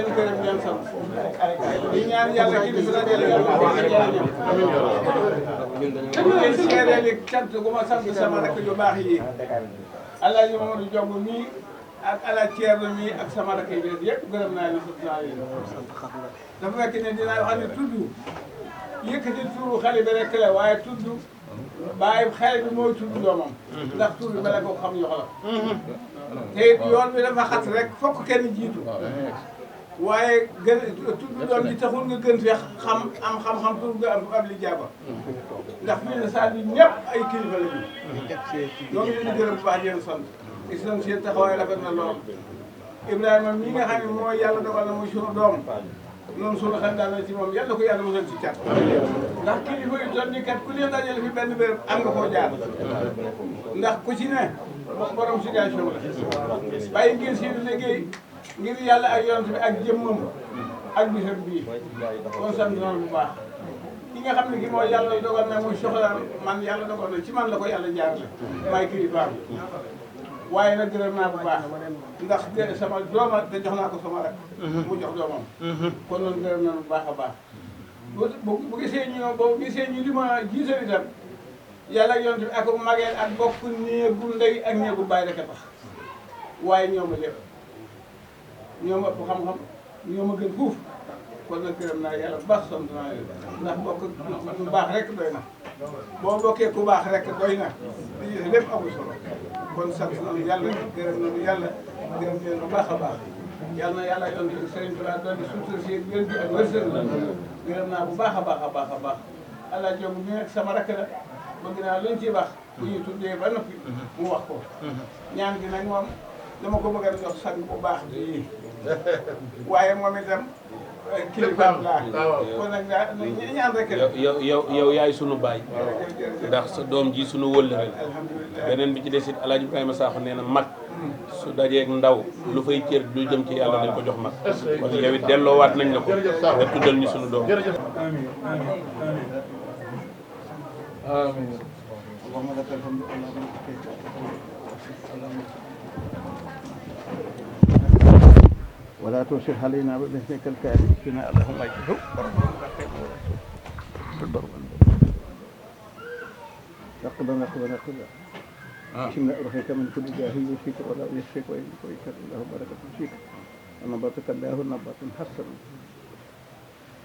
leen gërëm ñaan sant di ñaan yàlla kii bi la jël yàlla ko ñu leen seereel ak cant gu ma sant sama rakk yu baax yi Alaaji Mamadou Jong mii ak Alaaji Thierno mii ak sama rakk yi yëpp gërëm naa leen sant naa leen dafa fekk ne dinaa wax ne tudd yëkkati turu xale bi rek la waaye tudd bàyyi xale bi mooy tudd doomam ndax tur bi bala ko xam yox la te yoon bi dafa xat rek fokk kenn jiitu waaye gën tudd doom bi taxul nga gën fi xam am xam-xam tur nga am li jaaba ndax fii ne saa bi ñëpp ay kilifa la ñu ñoo ngi leen di gërëm bu baax di leen sant gis nañ seen taxawaay rafet na lool Ibrahima mi nga xam ne mooy yàlla dogal na muy sunu doom noonu sunu xel daal na ci moom yàlla ko yàlla mosal ci cat ndax kilifa yu toll nii kat ku leen dajale fi benn béréb am nga koo jaar ndax ku ci ne borom situation la bàyyi ngeen seen liggéey ngir yàlla ak yonent bi ak jëmmam ak bisam bii kon sant nañu bu baax ki nga xam ne ki mooy yàlla dogal na muy soxla man yàlla dogal na ci man la ko yàlla jaarale maay kilifaam waaye nag gërëm naa bu baax ndax sama dooma te jox naa ko sama rak mu jox doomam kon noonu gërëm naa bu baax a baax bu gisee ñu li ma jiital itam yàlla ak yonent bi ak mageel ak bokk néegu ndey ak néegu bàyyi rek a tax waaye ñoo ma lépp ñoo ma ëpp xam-xam ñoo ma gën fuuf kon nag gërëm naa yàlla bu baax sant naa leen ndax bokk bu baax rek doy na boo bokkee ku baax rek doy na li lépp amul solo kon sant nañu yàlla gërëm nañu yàlla gërëm leen bu baax a baax yàlla na yàlla yoon bi Sëriñ Tuubaa doon di sutura si wér bi ak wërsëg la gërëm naa bu baax a baax a baax a baax allah jom bi nekk sama rakk la bëgg naa luñ ciy wax bu ñu tuddee ba noppi mu wax ko ñaan gi nag moom dama ko bëgg a jox sang bu baax bi waaye moom itam kilifaam laa kon nag daa ñaan rek yow yaay sunu baay ndax sa doom ji sunu wëllëre beneen bi ci desit Alaaji Ibrahima Sakho nee na mag su dajeeg ndaw lu fay cër du jëm ci yàlla dañ ko jox mag kon yow it delloowaat nañ la ko nga tuddal ñu sunu doom ولا تنصر علينا بإذنك الكاذب فينا اللهم اجعله رقبنا شمنا رفيك من كل جاهل يشفيك ولا يشفيك ويشفيك ويشفيك الله بركة فيك ونباتك الله نبات حسن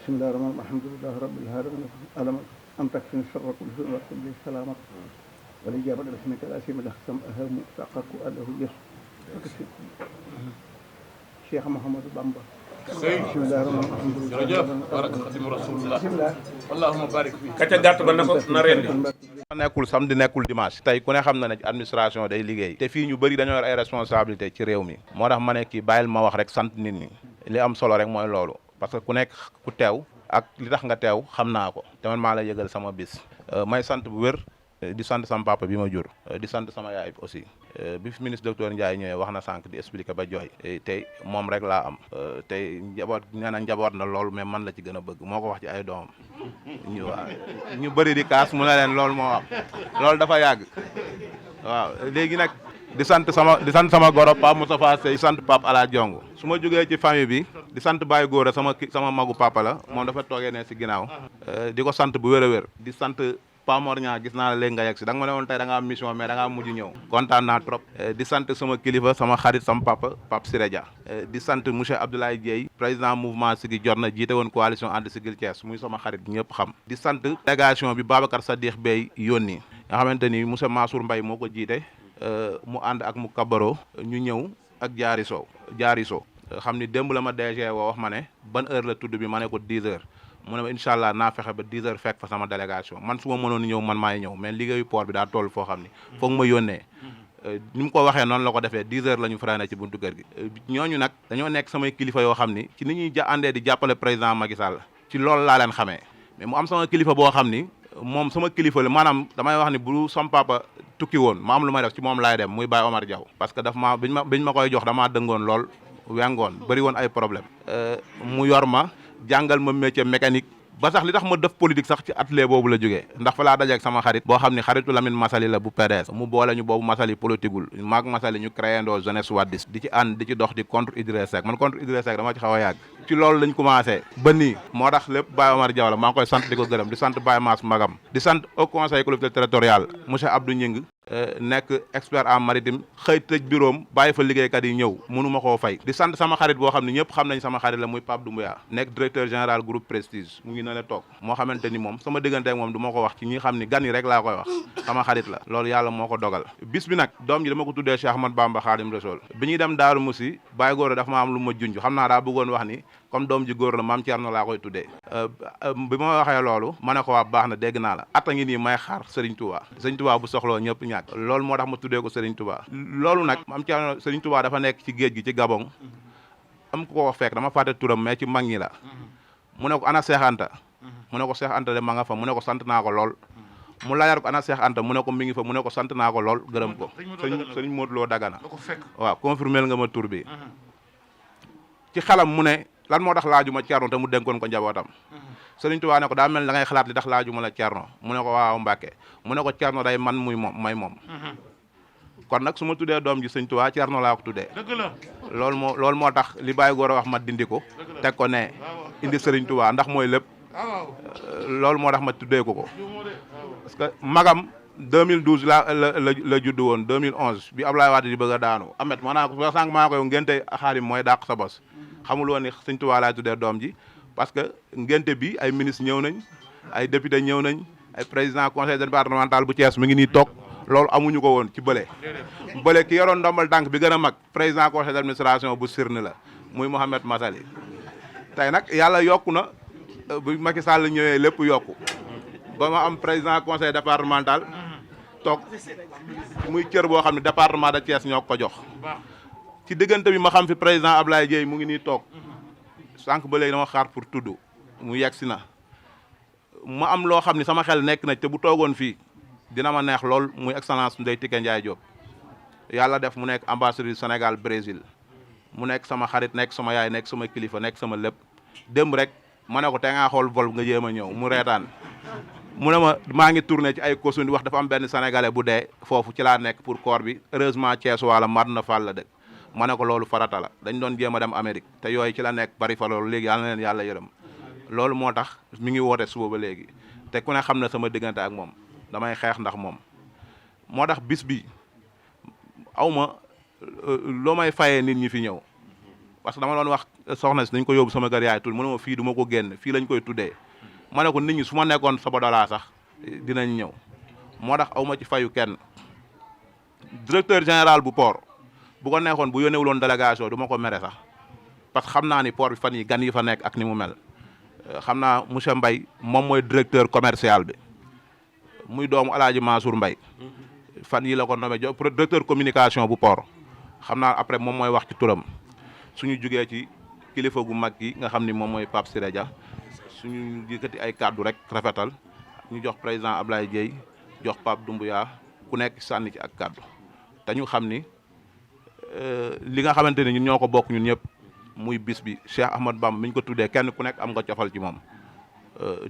بسم الله الرحمن الرحيم الحمد لله رب العالمين ألم أن تكفي شر كل شيء وكل لي سلامك ولجاب اسمك الأسيم الأحسن أهم تعقك أله يسر Cheikh Mouhamadou Bamba jërëjëf baraka xadimu rasulullah allahumma barik fi ka ca gàtt ba na ko na rendi nekkul samedi nekkul dimanche tey ku ne xam na ne administration day liggéey te fii ñu bëri dañoo yor ay responsabilité ci réew mi moo tax ma ne kii bàyyil ma wax rek sant nit ñi li am solo rek mooy loolu parce que ku nekk ku teew ak li tax nga teew xam naa ko te man maa la yëgal sama bis may sant bu wér di sant sama papa bi ma jur di sant sama yaay aussi bi fi ministre docteur Ndiaye ñëwee wax na sànq di expliquer ba jooy tey moom rek laa am tey njaboot nee na njaboot na loolu mais man la ci gën a bëgg moo ko wax ci ay doomam ñu bëri di kaas mu ne leen loolu moo am loolu dafa yàgg waaw léegi nag di sant sama goro Pape Moustapha Sey di sant Pape Ala Jong su ma jógee ci famille bi di sant Baye Góora sama magu papa la moom dafa toogee ne si ginnaaw di ko sant bu wér a wér di sant Pa Mor Niang gis naa la léegi nga yegg si da nga ma ne woon tey da nga am mission mais da nga mujj ñëw kontaan naa trop di sant sama kilifa sama xarit sama papa Pape Siré Dia di sant monsieur Abdoulaye Dieye président mouvement Siggi jot na jiite woon coalition ànd Siggil Thiès muy sama xarit ñëpp xam di sant délégation bi Babacar Sadikh Bey yónni nga xamante ni monsieur Mansour Mbaye moo ko jiite mu ànd ak mu kabaro ñu ñëw ak jaari so xam ni démb la ma DG woo wax ma ne ban heure la tudd bi ma ne ko 10 heures mu ne ma incha allah naa fexe ba 10 heures fekk fa sama délégation man su ma mënoon ñëw man maay ñëw mais liggéeyu port bi daa toll foo xam ni foog ma yónnee ni mu ko waxee noonu la ko defee 10 heures la ñu freiné ci buntu kër gi ñooñu nag dañoo nekk samay kilifa yoo xam ni ci ni ñuy àndee di jàppale président Macky Sall ci loolu laa leen xamee mais mu am sama kilifa boo xam ni moom sama kilifa la maanaam damay wax ni bu sama papa tukki woon ma am lu may def ci moom laay dem muy Baye Omar Diaw parce que daf ma biñ ma koy jox damaa dëngoon lool wengoon bëri woon ay problème mu yor ma jàngal ma métier mécanique ba sax li tax ma def politique sax ci atelier boobu la jógee ndax fa laa dajeeg sama xarit boo xam ne xaritu Lamine Massaly la bu PDS mu boole ñu boobu Massaly politiqueul maag Massaly ñu créé ndoo jeunesse waddis di ci ànd di ci dox di contre Idrissa Seck man contre Idrissa Seck dama ci xaw a yàgg ci loolu lañ commencé ba nii moo tax lépp Baye Omar Diaw la maa ngi koy sant di ko gërëm di sant Baye Mass Magam di sant au conseil collectivité territorial monsieur Abdou Ñing nekk expert en maritime xëy tëj bureau bàyyi fa liggéeykat yi ñëw mënuma koo fay di sant sama xarit boo xam ne ñëpp xam nañ sama xarit la muy Pape Doumbouya nekk directeur général groupe Prestige mu ngi na la toog moo xamante ni moom sama diggante ak moom du ma ko wax ci ñi xam ni gan yi rek laa koy wax sama xarit la loolu yàlla moo ko dogal bis bi nag doom ji dama ko tuddee Cheikh Ahmad Bamba Khadim Rassoul bi ñuy dem Daaru Musi Baye Gora dafa ma am lu ma junj xam naa daa bëggoon wax ni comme doom ji góor la maam Thierno laa koy tuddee bi ma waxee loolu ma ne ko waa baax na dégg naa la atta ngi nii may xaar Serigne Touba Serigne Touba bu soxloo ñëpp ñàkk loolu moo tax ma tuddee ko Serigne Touba loolu nag maam Thierno Serigne Touba dafa nekk ci géej gi ci Gabon am ko fekk dama fàtte turam mais ci mag ñi la mu ne ko ana Cheikh Anta mu ne ko Cheikh Anta de ma nga fa mu ne ko sant naa ko lool mu laajar ko ana Cheikh Anta mu ne ko mi ngi fa mu ne ko sant naa ko lool gërëm ko sëñ Modou Lo Dagana waaw confirmel nga ma tur bi ci xelam mu ne lan moo tax laajuma Thierno te mu dénkoon ko njabootam Serigne Touba ne ko daa mel da ngay xalaat li tax laajuma la Thierno mu ne ko waaw Mbàkke mu ne ko Thierno day man muy moom may moom kon nag su ma tuddee doom ji Serigne Touba Thierno laa ko tuddee loolu moo tax li Baye Gora wax ma dindi ko teg ko ne indi Serigne Touba ndax mooy lépp loolu moo tax ma tuddee ko parce que magam 2012 la judd woon 2011 bi Ablaye Wade di bëgg a daanu amet maanaam ko sànq maa koy ngénte xaarim mooy dàq sa bos xamul woon ni Serigne Touba laay tuddee doom ji parce que ngénte bi ay ministre ñëw nañ ay député ñëw nañ ay président conseil départemental bu Thiès mi ngi nii toog loolu amuñu ko woon ci bële ki yoroon ndombal tànk bi gën a mag président conseil d'administration bu Sirne la muy Mouhamed Massaly tey nag yàlla yokku na bu Macky Sall ñëwee lépp yokku ba ma am président conseil départemental toog muy cër boo xam ne département de Thiès ñoo ko jox ci diggante bi ma xam fi président Ablaye Dieye mu ngi nii toog sànq ba léegi dama xaar pour tudd mu yegg si na ma am loo xam ne sama xel nekk na te bu toogoon fii dina ma neex lool muy excellence Ndeye Tické Ndiaye Diop yàlla def mu nekk ambassadeur du Sénégal Brésil mu nekk sama xarit nekk sama yaay nekk sama kilifa nekk sama lépp démb rek ma ne ko te ngaa xool vol nga jéem a ñëw mu reetaan mu ne ma maa ngi tourné ci ay costume di wax dafa am benn sénégalais bu dee foofu ci laa nekk pour corps bi heureusement Thiès wala Madina Fall la dëkk ma ne ko loolu farata la dañ doon jéem a dem Amérique te yooyu ci la nekk bari fa loolu léegi yàlla na leen yàlla yërëm loolu moo tax mi ngi woote suba ba léegi te ku ne xam na sama diggante ak moom damay xeex ndax moom moo tax bis bi aw ma loo may fayee nit ñi fi ñëw parce que dama doon wax soxna si dañ ko yóbbu sama kër yaay tul mu ne ma fii du ma ko génn fii lañ koy tuddee ma ne ko nit ñi su ma nekkoon saba dolaa sax dinañ ñëw moo tax aw ma ci fayu kenn directeur général bu port bu ko neexoon bu yónneewuloon délégation du ma ko mere sax parce que xam naa ni port bi fan yi gan yi fa nekk ak ni mu mel xam naa monsieur Mbaye moom mooy directeur commercial bi muy doomu Alaaji Mansour Mbaye fan yi la ko nommé directeur communication bu port xam naa après moom mooy wax ci turam suñu jugee ci kilifa gu mag gi nga xam ni moom mooy Pape Siré Dia suñu yëkkati ay kàddu rek rafetal ñu jox président Ablaye Dieye jox Pape Doumbouya ku nekk sànni ci ak kàddu te ñu xam ni li nga xamante ne ñun ñoo ko bokk ñun ñëpp muy bis bi Cheikh Ahmad Bamba mi ñu ko tuddee kenn ku nekk am nga cofal ci moom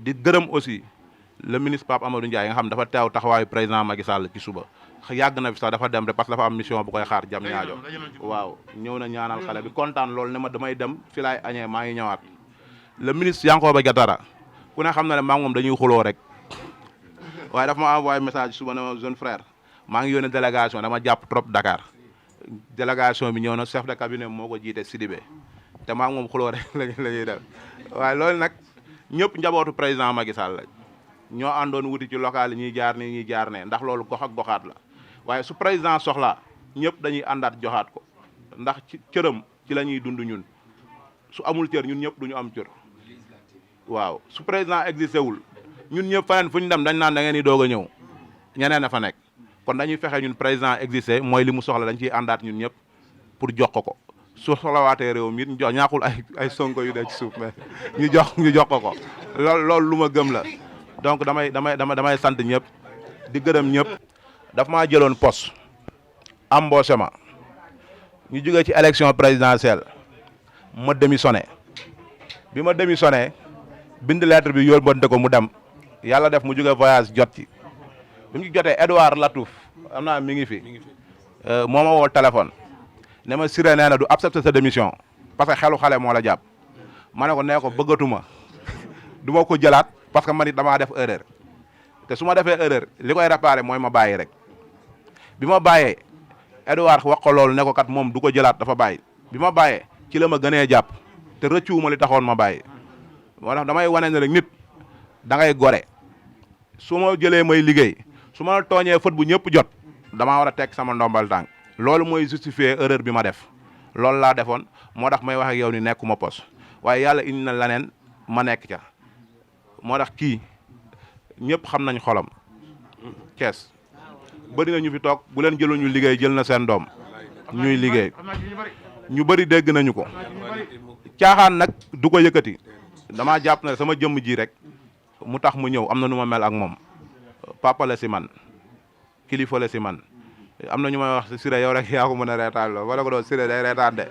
di gërëm aussi le ministre Pape Amadou Ndiaye nga xam dafa teew taxawaayu président Macky Sall ci suba yàgg na fi sax dafa dem rek parce que dafa am mission bu koy xaar jam ñaajo waaw ñëw na ñaanal xale bi kontaan loolu ne ma damay dem fi laay añee maa ngi ñëwaat le ministre Yankhoba Diattara ku ne xam na ne maa ngi moom dañuy xuloo rek waaye dafa ma envoyé message suba ne ma jeune frère maa ngi yónnee délégation dama jàpp trop Dakar délégation bi ñëw na chef de cabinet moo ko jiite Sidibé te maa ngi moom xuloo rek la ñuy def waaye loolu nag ñëpp njabootu président Macky Sall la ñoo àndoon wuti ci local yi ñuy jaar ni ñuy jaar ne ndax loolu gox ak goxaat la waaye su président soxlaa ñëpp dañuy àndaat joxaat ko ndax ci cëram ci la ñuy dund ñun su amul cër ñun ñëpp duñu am cër waaw su président existé wul ñun ñëpp faneen fu ñu dem dañ naan da ngeen di doog a ñëw ñeneen a fa nekk kon dañuy fexe ñun président existé mooy li mu soxla dañ ciy àndaat ñun ñëpp pour jox ko su soxlawaatee réew mi ñu jox ñaaxul ay sonko yu dee ci suuf mais ñu jox ko loolu lu ma gëm la donc damay sant ñëpp di gërëm ñëpp daf maa jëloon poste embauché ma ñu jógee ci élection présidentielle ma démissionné bi ma démissionné bind lettre bi yóbbante ko mu dem yàlla def mu jóge voyage jot ci bi mu jotee Edouard Latouf am naa mi ngi fi moo ma woo téléphone ne ma Siré nee na du accepter sa démission parce que xelu xale moo la jàpp ma ne ko nee ko bëggatuma du ma ko jëlaat parce que man it damaa def erreur te su ma defee erreur li koy réparé mooy ma bàyyi rek bi ma bàyyee Edouard wax ko loolu ne ko kat moom du ko jëlaat dafa bàyyi bi ma bàyyee ci la ma gënee jàpp te rëccuwuma li taxoon ma bàyyi moo tax damay wane ne rek nit da ngay gore su ma jëlee may liggéey su ma tooñee fët bu ñëpp jot damaa war a teg sama ndombal tànk loolu mooy justifier erreur bi ma def loolu laa defoon moo tax may wax ak yow ni nekkuma pos waaye yàlla indi na leneen ma nekk ca moo tax kii ñëpp xam nañ xolam Thiès bëri na ñu fi toog bu leen jëlu ñu liggéey jël na seen doom ñuy liggéey ñu bëri dégg nañu ko caaxaan nag du ko yëkkati damaa jàpp ne sama jëmm ji rek mu tax mu ñëw am na nu ma mel ak moom papa la si man kilifa la si man am na ñu may wax Siré yow rek yaa ko mën a reetaan loolu wala ko doon Siré day reetaan de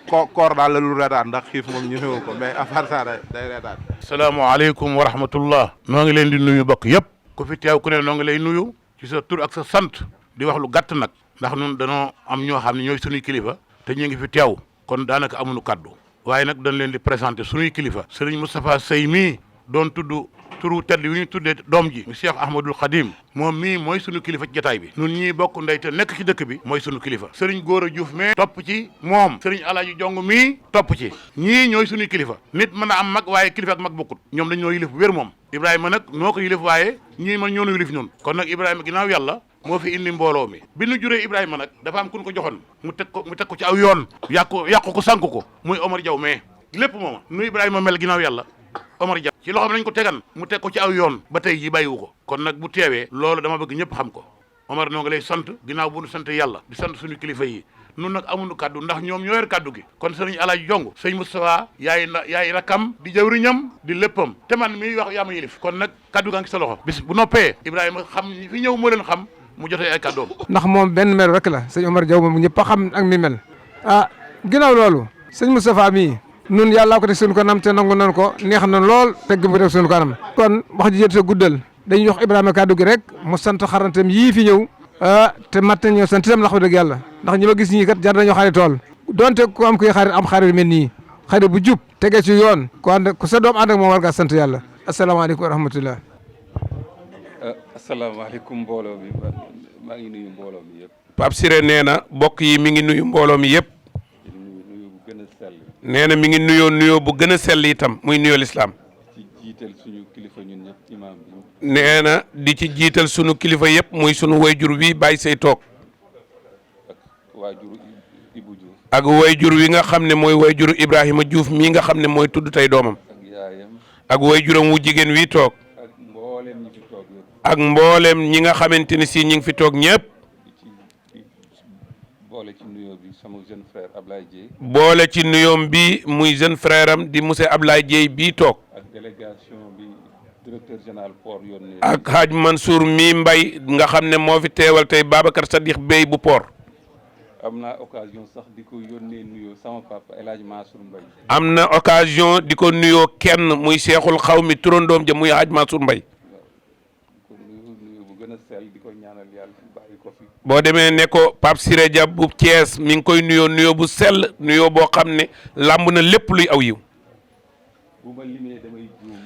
koor daal la lu reetaan ndax xiif moom ñëwee ko mais à part ça day reetaan. salaamaaleykum wa rahmatullah noo ngi leen di nuyu bokk yëpp ku fi teew ku ne noo ngi lay nuyu ci sa tur ak sa sant di wax lu gàtt nag ndax ñun danoo am ñoo xam ne ñooy suñuy kilifa te ñu ngi fi teew kon daanaka amuñu kaddu waaye nag dañ leen di présenté suñuy kilifa Serigne Moustapha Sey mii doon tudd turu tedd wi ñu tuddee doom ji Cheikh Ahmadul Khadim moom mii mooy sunu kilifa ci jotaay bi nun ñii bokk ndey te nekk ci dëkk bi mooy sunu kilifa Serigne Gora Diouf mais topp ci moom Serigne Alaaji Jong mii topp ci ñii ñooy sunuy kilifa nit mën a am mag waaye kilifa ak mag bokkut ñoom dañ ñoo yilif wér moom Ibrahima nag noo ko yilif waaye ñii man ñoo nu yilif ñun kon nag Ibrahima ginnaaw yàlla moo fi indi mbooloo mi bi nu juree Ibrahima nag dafa am kun ko joxoon mu teg ko ci aw yoon yàqu ko sànk ko muy Omar Diaw mais lépp mooma nu Ibrahima mel ginnaaw yàlla Omar Diaw ci loxoom lañ ko tegan mu teg ko ci aw yoon ba tey ji bàyyiwu ko kon nag bu teewee loolu dama bëgg ñëpp xam ko Omar noo ngi lay sant ginnaaw bu nu sant yàlla di sant suñu kilifa yi nun nag amuñu kaddu ndax ñoom ñoo yor kaddu gi kon sëriñ Alaaji Jong sëñ Moustapha yaay rakam di jawriñam di léppam te man miy wax yaa ma yilif kon nag kaddu gaa ngi sa loxo bis bu noppee Ibrahima xam fi ñëw moo leen xam mu jotee ay kaddoom ndax moom benn mel rek la sëñ Omar Diaw moom ñëpp a xam ak mi mel ginnaaw loolu sëñ Moustapha mii nun yàllaa ko teg suñu kanam te nangu nan ko neex na lool tegg mu teg suñu kanam kon wax ji jët sa guddal dañuy jox Ibrahima kaddu gi rek mu sant xarantam yii fi ñëw te mat nañoo sant itam lax dëgg yàlla ndax ñi ma gis ñii kat jar nañoo xarit tool donte ku am kuy xarit am xarit mel nii xarit bu jub tege ci yoon ku sa doom ànd ak moom war ngaa sant yàlla asalaamaaleykum wa rahmatullah asalaamaaleykum mbooloo mi maa ngi nuyu mbooloo mi yëpp Pape Siré nee na bokk yi mi ngi nuyu mbooloo mi yëpp nuyu bu gën a sell nee na mi ngi nuyoo bu gën a sell itam muy nuyoo lislaam ci jiital suñu kilifa ñun ñëpp imaam bi nee na di ci jiital sunu kilifa yëpp muy sunu wayjur wi bàyyi say toog ak waajuru Ibou Diouf ak wayjur wi nga xam ne mooy wayjuru Ibrahima Diouf mii nga xam ne mooy tudd tey doomam ak yaayam ak wayjuram wu jigéen wi toog ak mbooleem ñi fi toog yëpp ak mbooleem ñi nga xamante ni si ñi ngi fi toog ñëpp ci boole ci nuyoo bi sama jeune frère Ablaye Dieye boole ci nuyoom bi muy jeune frère am di monsieur Ablaye Dieye bii toog ak délégation bi directeur général port yónnee ak Hadj Mansour mi Mbay nga xam ne moo fi teewal tey Babacar Sadikh Bey bu port am naa occasion sax di ko yónnee nuyoo sama papa El Hadj Mansour Mbay am na occasion di ko nuyoo kenn muy seexul xaw mi turandoom ja muy Hadj Mansour Mbay ko nuyoo bu gën a sell di ko ñaanal yàlla bàyyi ko fi boo demee ne ko Pape Siré Dia bu Thiès mi ngi koy nuyoo bu sell nuyoo boo xam ne làmb na lépp luy aw yiw bu ma limee damay juum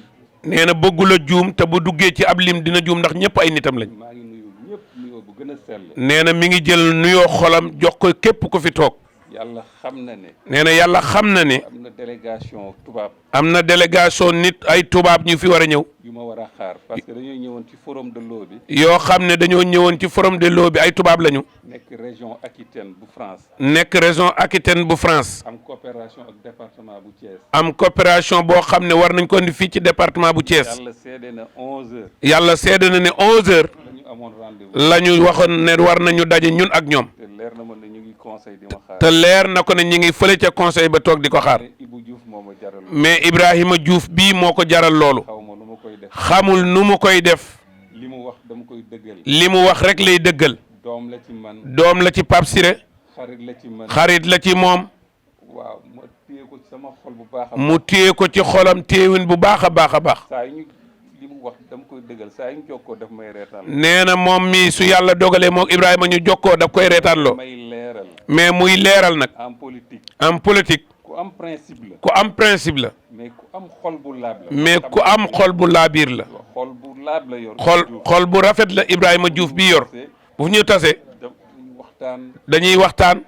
nee na bëggula juum te bu duggee ci ab lim dina juum ndax ñëpp ay nitam lañ maa ngi nuyu ñëpp nuyoo bu gën a sell nee na mi ngi jël nuyoo xolam jox ko képp ku fi toog yàlla xam na ne nee na yàlla xam na ne am na délégation tubaab am na délégation nit ay tubaab ñu fi war a ñëw yu ma war a xaar parce que dañoo ñëwoon ci forum de l'eau bi yoo xam ne dañoo ñëwoon ci forum de l'eau bi ay tubaab lañu nekk région Aquitaine bu France nekk région Aquitaine bu France am coopération ak département bu Thiès am coopération boo xam ne war nañ ko indi fii ci département bu Thiès yàlla seede na 11h yàlla seede na ne 11h la ñu amoon rendez-vous la ñu waxoon ne war nañu daje ñun ak ñoom te leer na ma ne ñu ngi conseil di ma xaar te leer na ko ne ñi ngi fële ca conseil ba toog di ko xaar Ibou Diouf moo ma jaral mais Ibrahima Diouf bii moo ko jaral loolu xaw ma nu ma koy def xamul nu mu koy def li mu wax dama koy dëggal li mu wax rek lay dëggal doom la ci man doom la ci Pape Siré xarit la ci man xarit la ci moom waaw ma téye ko ci sama xol bu baax a mu téye ko ci xolam téewin bu baax a baax a baax. saa yu ñu li mu wax dama koy dëggal saa yu ñu jokkoo daf may reetaan. nee na moom mii su yàlla dogalee moog Ibrahima ñu jokkoo daf koy reetaanloo. may leeral. mais muy leeral nag. en politique. en politique. ku am principe la. ku am principe la. mais ku am xol bu laab la. mais ku am xol bu laabiir la. xol bu laab la yor. xol bu rafet la Ibrahima Diouf bi yor. bu ñu tase. dañuy waxtaan.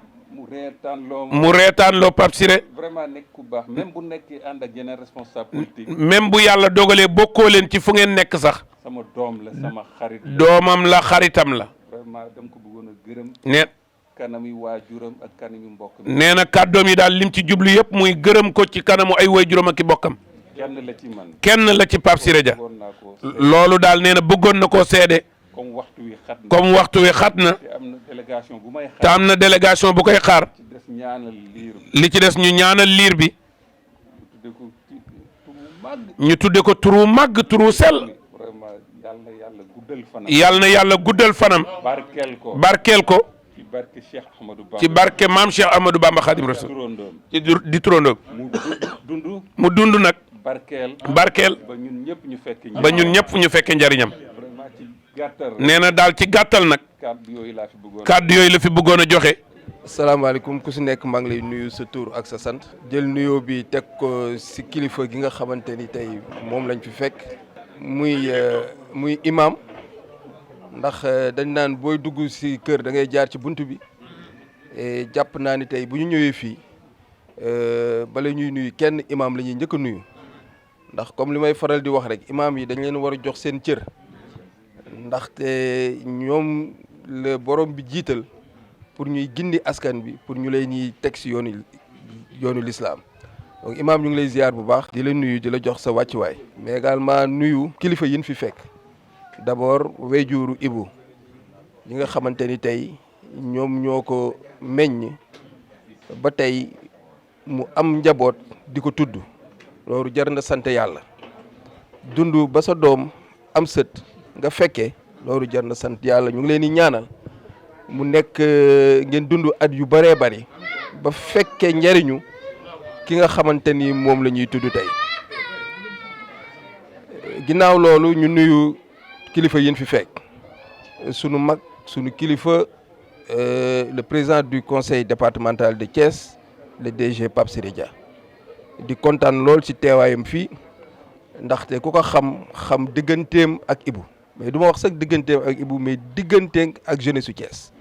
mu reetaanloo Pape Siré. vraiment nekk ku baax même bu nekkee ànd ak yeneen responsable politique. même bu yàlla dogalee bokkoo leen ci fu ngeen nekk sax. sama doom la sama xarit. doomam la xaritam la. vraiment dama ko bëggoon a gërëm. nee kanami waajuram ak kanami mbokk. nee na kàddoom yi daal lim ci jublu yëpp muy gërëm ko ci kanamu ay waajuram ak i bokkam. kenn la ci man. kenn la ci Pape Siré Dia. loolu daal nee na bëggoon na koo seede. comme waxtu wi xat na. comme waxtu wi xat na. te am na délégation bu may xaar. te am na délégation bu koy xaar. li ci des ñu ñaanal liir bi. ñu tudde ko turu màgg turu sell. yàlla na yàlla guddal fanam. barkeel ko. ci barke Cheikh Ahmadou Bamba. ci barke maam Cheikh Ahmadou Bamba Khadim Rasoul. ci di turandoom. mu dund nag. barkeel. ba ñun ñëpp ñu fekke njariñam. nee na daal ci gàttal nag. kàddu yooyu la fi bëggoon a joxe. salaamaaleykum ku si nekk maa ngi lay nuyu sa tur ak sa sant. jël nuyoo bi teg ko si kilifa gi nga xamante ni tey moom lañ fi fekk. muy imam. ndax dañ naan booy dugg si kër da ngay jaar ci bunt bi. jàpp naa ni tey bu ñu ñëwee fii bala ñuy nuyu kenn imam la ñuy njëkk a nuyu. ndax comme li may faral di wax rek imam yi dañ leen war a jox seen cër. ndaxte ñoom la borom bi jiital pour ñuy gindi askan bi pour ñu lay ñuy teg si yoonu lislaam donc imaam ñu ngi lay ziar bu baax di la nuyu di la jox sa wàccuwaay mais également nuyu kilifa yin fi fekk d'abord wéyjuuru Ibou ñi nga xamante ni tey ñoom ñoo ko meññ ba tey mu am njaboot di ko tudd loolu jar na sant yàlla dund ba sa doom am sët nga fekkee loolu jar na sant yàlla ñu ngi leen di ñaanal mu nekk ngeen dund at yu bëree bëri ba fekkee njariñu ki nga xamante ni moom la ñuy tudd tey ginnaaw loolu ñu nuyu kilifa yin fi fekk sunu mag sunu kilifa le président du conseil départemental de Thiès le DG Pape Siré Dia di kontaan lool ci teewaayam fii ndaxte ku ko xam digganteem ak Ibou mais du ma wax sax digganteem ak Ibou mais digganteem ak jeunesse su Thiès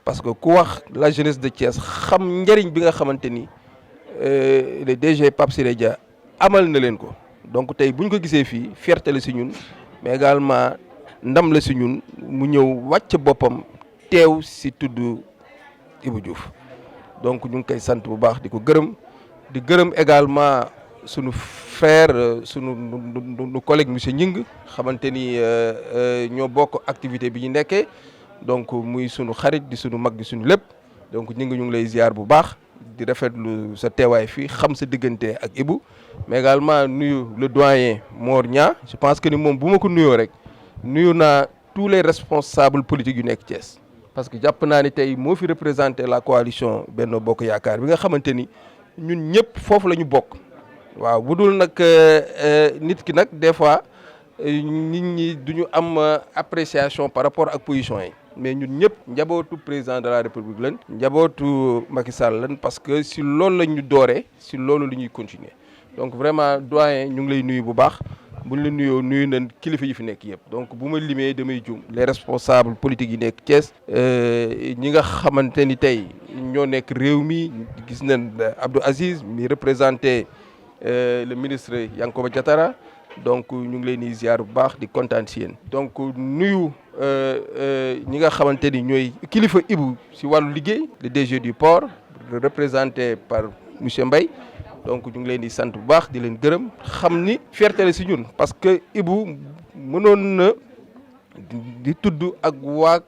parce que ku wax la jeunesse de Thiès xam njëriñ bi nga xamante ni le DG Pape Siré Dia amal na leen ko donc tey bu ñu ko gisee fii fierté la si ñun mais également ndam la si ñun mu ñëw wàcc boppam teew si tudd Ibou Diouf donc ñu ngi koy sant bu baax di ko gërëm di gërëm également sunu frère sunu collègue monsieur Gningue xamante ni ñoo bokk activité bi ñu nekkee donc muy sunu xarit di sunu mag di sunu lépp donc Gningue ñu ngi lay ziar bu baax di rafetlu sa teewaay fii xam sa diggante ak Ibou mais également nuyu le doyen Mor Niang je pense que ni moom bu ma ko nuyoo rek nuyu naa tous les responsables politiques yu nekk Thiès parce que jàpp naa ni tey moo fi représenté la coalition Benno Bokk Yaakaar bi nga xamante ni ñun ñëpp foofu la ñu bokk waaw bu dul nag nit ki nag des fois nit ñi du ñu am appréciation par rapport ak position yi mais ñun ñëpp njabootu président de la république lañ njabootu Macky Sall lañ parce que si loolu la ñu dooree si loolu la ñuy continuer donc vraiment doyen ñu ngi lay nuyu bu baax buñ la nuyoo nuyu nañ kilifa yi fi nekk yëpp donc bu ma limee damay jum les responsables politiques yi nekk Thiès ñi nga xamante ni tey ñoo nekk réew mi gis nañ Abdou Aziz mi représenté le ministre Yankoba Diatara donc ñu ngi leen di ziar bu baax di kontaan si yéen donc nuyu ñi nga xamante ni ñooy kilifa Ibou si wàllu liggéey le DG du port représenté par monsieur Mbaye donc ñu ngi leen di sant bu baax di leen gërëm xam ni fierté la si ñun parce que Ibou mënoon na di tudd ak waa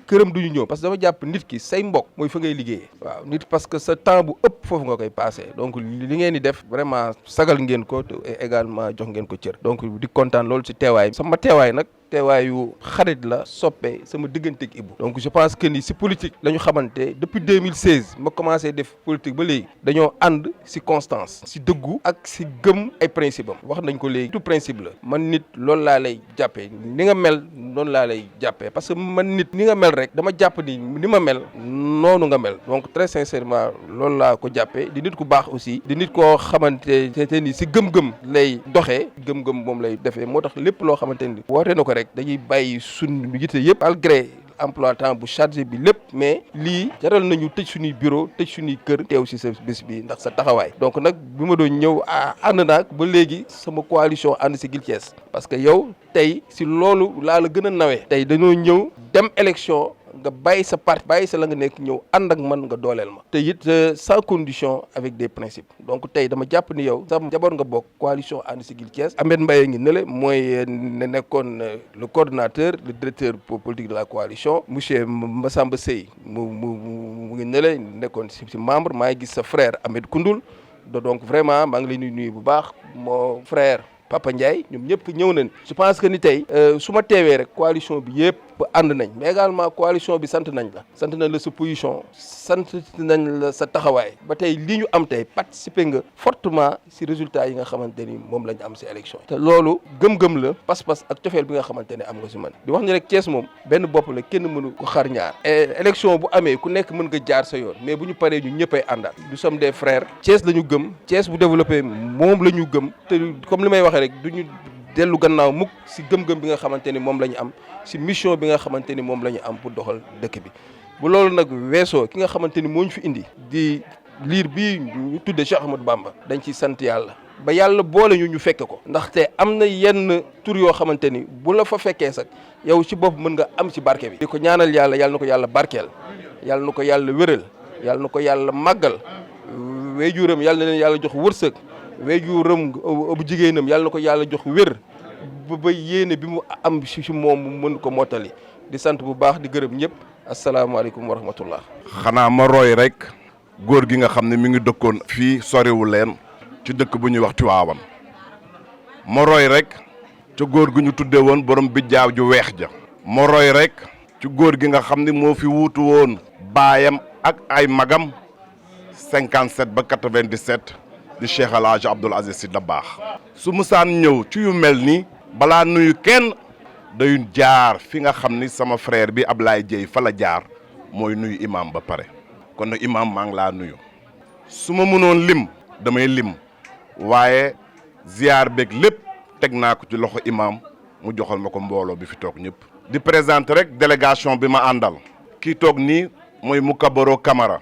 këram du ñu ñëw parce que dama jàpp nit ki say mbokk mooy fa ngay liggéeyee. waaw nit parce que sa temps bu ëpp foofu nga koy passé donc li ngeen di def vraiment sagal ngeen ko te également jox ngeen ko cër. donc di kontaan loolu ci teewaay sama teewaay nag teewaayu xarit la soppe sama digganteeg Ibou. donc je pense que ni si politique la ñu xamante depuis 2016 ma commencé def politique ba léegi dañoo ànd si constance si dëggu ak si gëm ay principe am wax nañ ko léegi tout principe la man nit loolu laa lay jàppee ni nga mel noonu laa lay jàppee parce que man nit ni nga mel rek dama jàpp ni ma mel noonu nga mel donc très sincèrement loolu laa ko jàppee di nit ku baax aussi di nit koo xamante te ni si gëm-gëm lay doxee gëm-gëm moom lay defee moo tax lépp loo xamante ni woote na ko rek dañuy bàyyi suñu yite yëpp malgré emploi temps bu chargé bi lépp mais lii jaral nañu tëj suñuy bureau tëj suñuy kër teew si sa bés bi ndax sa taxawaay donc nag bi ma doon ñëw ànd naag ba léegi sama coalition ànd Siggil Thiès parce que yow tey si loolu laa la gën a nawee tey dañoo ñëw dem élection nga bàyyi sa parti bàyyi sa la nga nekk ñëw ànd ak man nga dooleel ma te it sans condition avec des principes donc tey dama jàpp ni yow sa jaboot nga bokk coalition ànd Siggil Thiès Ahmed Mbaye ngi nële mooy nekkoon le coordonnateur le directeur politique de la coalition monsieur Massamba Seye mu ngi nële nekkoon si membre maa ngi gis sa frère Ahmed Koundoul donc vraiment maa ngi lay nuyu bu baax moo frère Papa Ndiaye ñoom ñëpp ñëw nañ je pense que ni tey su ma teewee rek coalition bi yëpp ànd nañ mais également coalition bi sant nañ la sa position sant nañ la sa taxawaay ba tey lii ñu am tey participer nga fortement si résultats yi nga xamante ni moom lañ am si élection te loolu gëm-gëm la pas-pas ak cofeel bi nga xamante ne am nga si man di wax ni rek Thiès moom benn bopp la kenn mënu ko xar ñaar élection bu amee ku nekk mën nga jaar sa yoon mais bu ñu paree ñu ñëppay àndaat nous sommes des frères Thiès la ñu gëm Thiès bu développé moom la ñu gëm te comme li may waxee rek duñu dellu gannaaw mukk si gëm-gëm bi nga xamante ni moom la ñu am si mission bi nga xamante ni moom la ñu am pour doxal dëkk bi bu loolu nag weesoo ki nga xamante ni moo ñu fi indi di liir bii ñu tudde Cheikh Ahmadou Bamba dañ ciy sant yàlla ba yàlla boole ñu fekke ko ndaxte am na yenn tur yoo xamante ni bu la fa fekkee sax yow ci bopp mën nga am ci barke bi di ko ñaanal yàlla na ko yàlla barkeel yàlla na ko yàlla wéral yàlla na ko yàlla màggal weejuram yàlla na leen yàlla jox wërsëg weejuram bu jigéenam yàlla na ko yàlla jox wér ba yéene bi mu am si moom mu mën ko mottali di sant bu baax di gërëm ñëpp asalaamaaleykum wa rahmatullah. xanaa ma roy rek góor gi nga xam ne mi ngi dëkkoon fii soriwu leen ci dëkk bu ñuy wax Tiwaawan ma roy rek ca góor gi ñu tuddee woon borom bijjaaw ju weex ja ma roy rek ci góor gi nga xam ne moo fi wuutu woon baayam ak ay magam 57 ba 97 di Cheikh El Hadj Abdoul Aziz Sy Dabakh su musaan ñëw ci yu mel ni balaa nuyu kenn day jaar fi nga xam ni sama frère bi Ablaye Dieye fa la jaar mooy nuyu imam ba pare kon nag imam maa ngi laa nuyu su ma mënoon lim damay lim waaye ziar beeg lépp teg naa ko ci loxo imam mu joxal ma ko mbooloo bi fi toog ñëpp. di présenter rek délégation bi ma àndal kii toog nii mooy Moukabaro Camara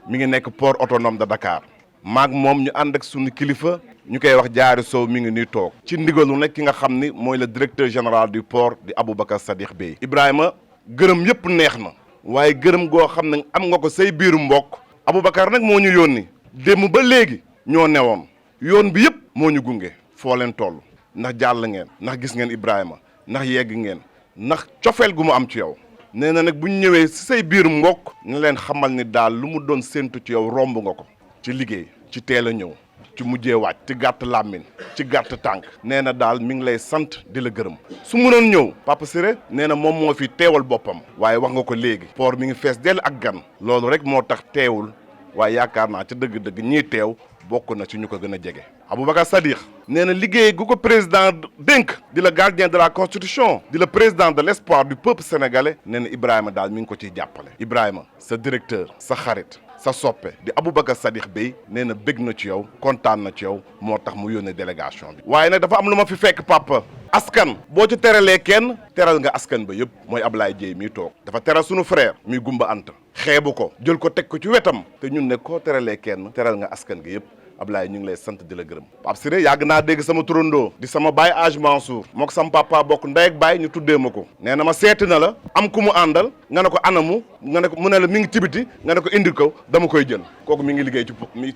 mi ngi nekk port autonome de Dakar maag moom ñu ànd ak suñu kilifa ñu koy wax Jaari Sow mi ngi nii toog ci ndigalu nag ki nga xam ni mooy le directeur général du port di Aboubacar Sadikh Bey. Ibrahima gërëm yëpp neex na waaye gërëm goo xam ne am nga ko say biiru mbokk Aboubacar nag moo ñu yónni démb ba léegi ñoo newoon yoon bi yëpp moo ñu gunge foo leen toll ndax jàll ngeen ndax gis ngeen Ibrahima ndax yegg ngeen ndax cofeel gu mu am ci yow nee na nag bu ñu ñëwee si say biiru mbokk ñu leen xamal ni daal lu mu doon séentu ci yow romb nga ko ci liggéey ci teel a ñëw ci mujjee wàcc ci gàtt làmmiñ ci gàtt tànk nee na daal mi ngi lay sant di la gërëm su mënoon ñëw Papa Siré nee na moom moo fi teewal boppam waaye wax nga ko léegi port mi ngi fees dell ak gan loolu rek moo tax teewul waaye yaakaar naa ca dëgg-dëgg ñii teew bokk na ci ñu ko gën a jege. Aboubacar Sadikh nee na liggéey gu ko président dénk di la gardien de la constitution di la président de l'espoir du peuple sénégalais nee na Ibrahima daal mi ngi ko ciy jàppale. Ibrahima sa directeur sa xarit sa soppe di Aboubacar Sadikh Bey nee na bég na ci yow kontaan na ci yow moo tax mu yónnee délégation bi. waaye nag dafa am lu ma fi fekk papa askan boo ci teralee kenn teral nga askan ba yëpp mooy Ablaye Dieye miy toog dafa teral sunu frère muy Gumba Anta xeebu ko jël ko teg ko ci wetam te ñun ne koo teralee kenn teral nga askan gi yëpp. Ablaye ñu ngi lay sant di la gërëm Pape Siré yàgg naa dégg sama turandoo di sama baay Aj Mansour moo ko sama papa bokk ndey ak baay ñu tuddee ma ko nee na ma seeti na la am ku mu àndal nga ne ko anamu nga ne ko mu ne la mi ngi tibiti nga ne ko indi ko dama koy jël kooku mi ngi liggéey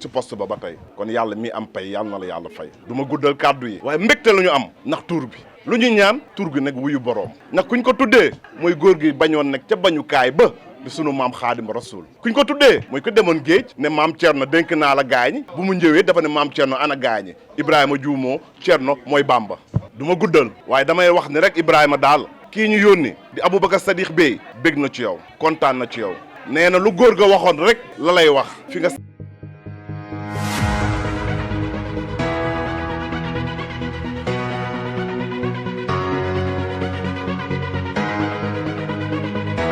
ci poste ba tey kon yàlla mi am pay yàlla na la yàlla fay du ma guddal kàddu yi waaye mbégte la ñu am ndax tuur bi lu ñu ñaan tuur gi nag wuyu boroom ndax kuñ ko tuddee mooy góor gi bañoon nag ca bañukaay ba di sunu maam Xaadim Rasul kuñ ko tuddee mooy ko demoon géej ne maam Thierno dénk naa la gaañi bu mu ñëwee dafa ne maam Thierno ana gaañi Ibrahima juumoo Thierno mooy Bamba du ma guddal waaye damay wax ni rek Ibrahima daal kii ñu yónni di Aboubacar Sadikh Bey bég na ci yow kontaan na ci yow nee na lu góor ga waxoon rek la lay wax fi nga